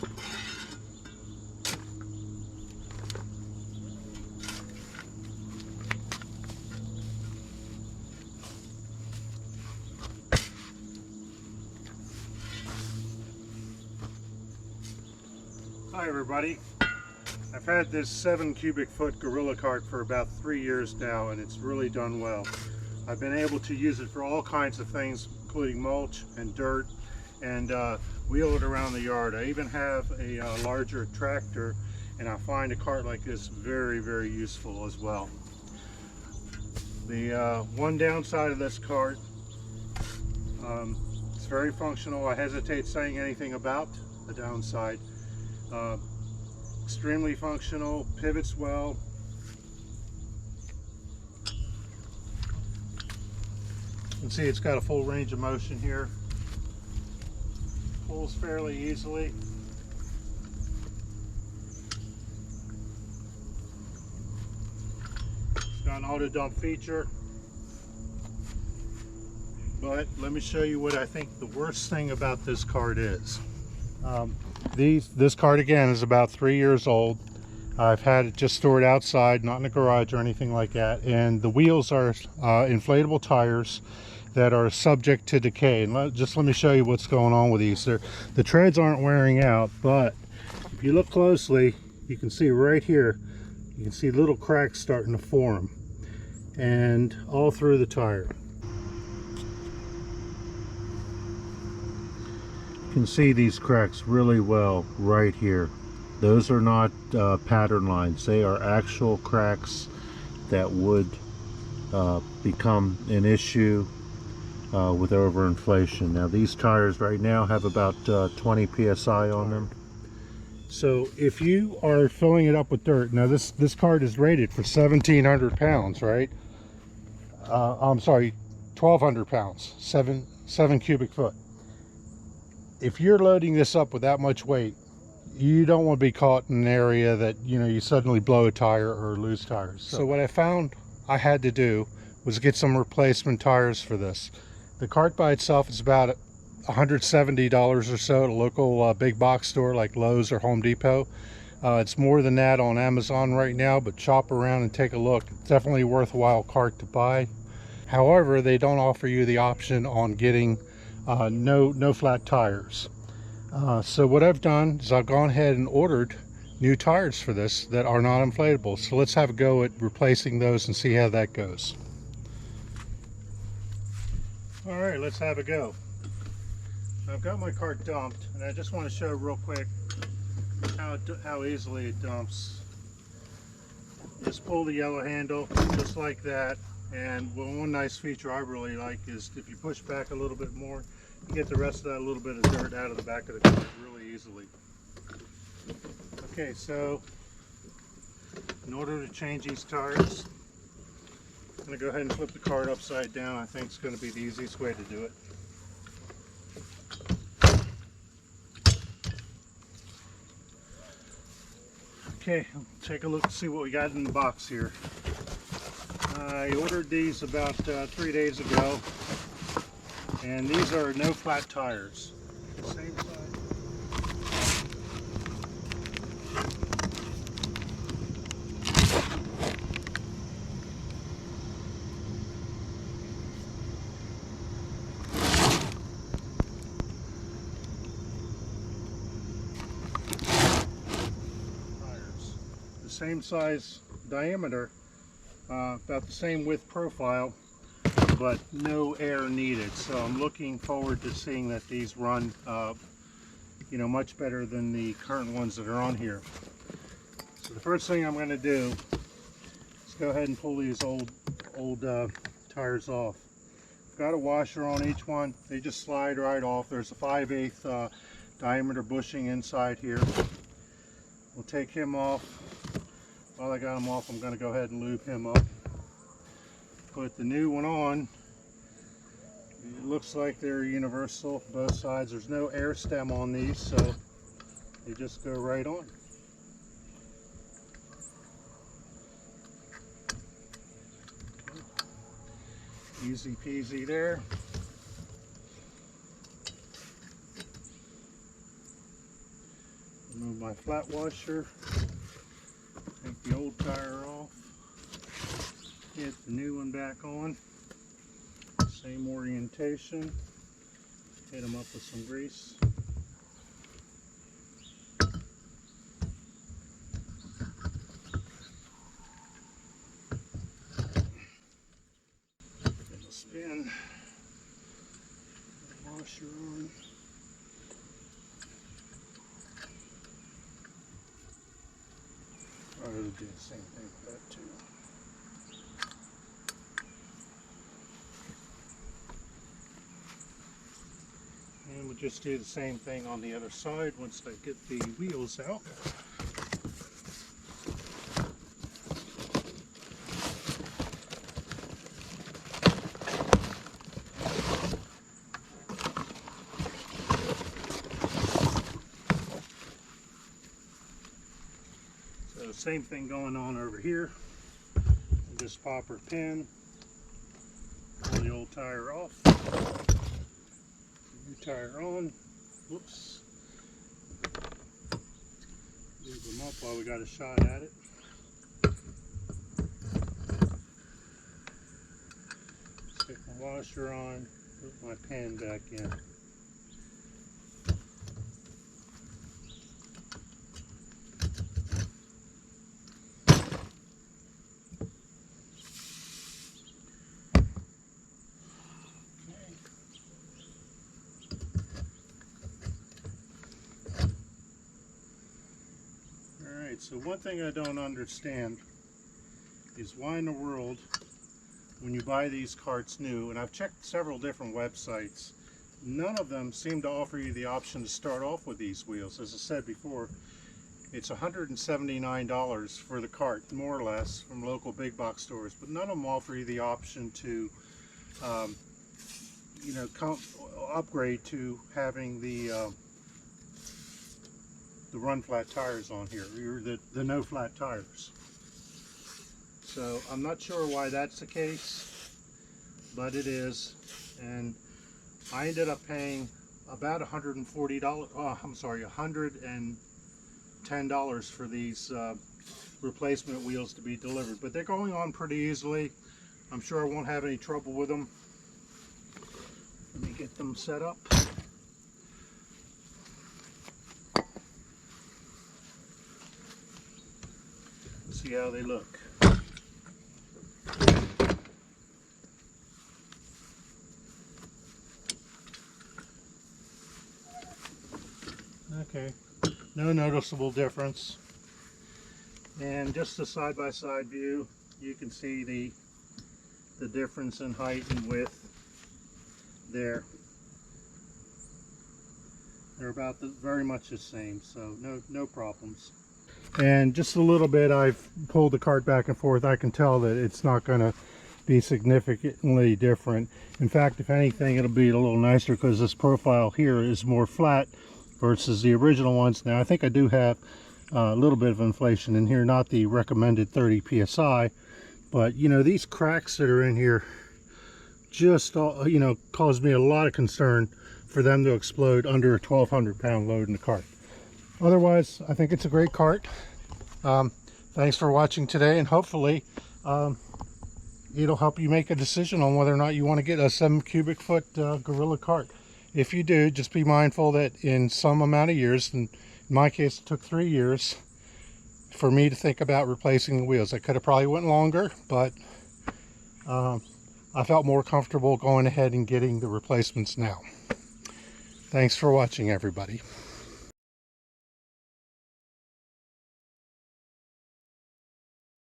Hi everybody. I've had this 7 cubic foot Gorilla cart for about 3 years now, and it's really done well. I've been able to use it for all kinds of things, including mulch and dirt, and wheel it around the yard. I even have a larger tractor, and I find a cart like this very, very useful as well. The one downside of this cart, it's very functional. I hesitate saying anything about the downside. Extremely functional, pivots well. You can see it's got a full range of motion here. Pulls fairly easily. It's got an auto dump feature. But let me show you what I think the worst thing about this cart is. This cart again is about 3 years old. I've had it just stored outside, not in the garage or anything like that, and the wheels are inflatable tires that are subject to decay. And just let me show you what's going on with these. The treads aren't wearing out, but if you look closely, you can see right here, you can see little cracks starting to form, and all through the tire. You can see these cracks really well right here. Those are not pattern lines. They are actual cracks that would become an issue with overinflation. Now these tires right now have about 20 psi on them. So if you are filling it up with dirt, now this cart is rated for 1,700 pounds, right? I'm sorry, 1,200 pounds, 7 cubic foot. If you're loading this up with that much weight, you don't want to be caught in an area that, you know, you suddenly blow a tire or lose tires. So what I found I had to do was get some replacement tires for this. The cart by itself is about $170 or so at a local big box store like Lowe's or Home Depot. It's more than that on Amazon right now, but shop around and take a look. It's definitely a worthwhile cart to buy. However, they don't offer you the option on getting no flat tires. So what I've done is I've gone ahead and ordered new tires for this that are not inflatable. So let's have a go at replacing those and see how that goes. All right, let's have a go. I've got my cart dumped, and I just want to show real quick how easily it dumps. You just pull the yellow handle just like that, and one nice feature I really like is if you push back a little bit more, you get the rest of that little bit of dirt out of the back of the cart really easily. Okay, so in order to change these tires, I'm going to go ahead and flip the cart upside down. I think it's going to be the easiest way to do it. Okay, take a look and see what we got in the box here. I ordered these about 3 days ago, and these are no flat tires. Same size. Tires. The same size diameter, about the same width profile, but no air needed. So I'm looking forward to seeing that these run you know, much better than the current ones that are on here. So the first thing I'm going to do is go ahead and pull these old tires off. I've got a washer on each one. They just slide right off. There's a 5/8 diameter bushing inside here. We'll take him off. While I got him off, I'm going to go ahead and lube him up. Put the new one on. It looks like they're universal, both sides. There's no air stem on these, so they just go right on. Easy peasy there. Remove my flat washer, take the old tire off, get the new one back on, same orientation, hit them up with some grease. Get the spin, the washer on. I would do the same thing with that too. And we'll just do the same thing on the other side once I get the wheels out. So same thing going on over here. Just pop her pin, pull the old tire off. New tire on. Whoops. Leave them up while we got a shot at it. Stick my washer on, put my pin back in. So one thing I don't understand is why in the world, when you buy these carts new, and I've checked several different websites, none of them seem to offer you the option to start off with these wheels. As I said before, it's $179 for the cart, more or less, from local big box stores, but none of them offer you the option to upgrade to having the run flat tires on here, or the no flat tires. So I'm not sure why that's the case, but it is. And I ended up paying about $140, I'm sorry, $110 for these replacement wheels to be delivered. But they're going on pretty easily. I'm sure I won't have any trouble with them. Let me get them set up. See how they look. Okay, no noticeable difference. And just a side-by-side view, you can see the difference in height and width there. They're about very much the same, so no problems. And just a little bit, I've pulled the cart back and forth. I can tell that it's not going to be significantly different. In fact, if anything, it'll be a little nicer because this profile here is more flat versus the original ones. Now, I think I do have a little bit of inflation in here, not the recommended 30 psi, but you know, these cracks that are in here just cause me a lot of concern for them to explode under a 1,200 pound load in the cart. Otherwise, I think it's a great cart. Thanks for watching today, and hopefully it'll help you make a decision on whether or not you want to get a 7 cubic foot Gorilla cart. If you do, just be mindful that in some amount of years, and in my case it took 3 years for me to think about replacing the wheels. I could have probably went longer, but I felt more comfortable going ahead and getting the replacements now. Thanks for watching, everybody.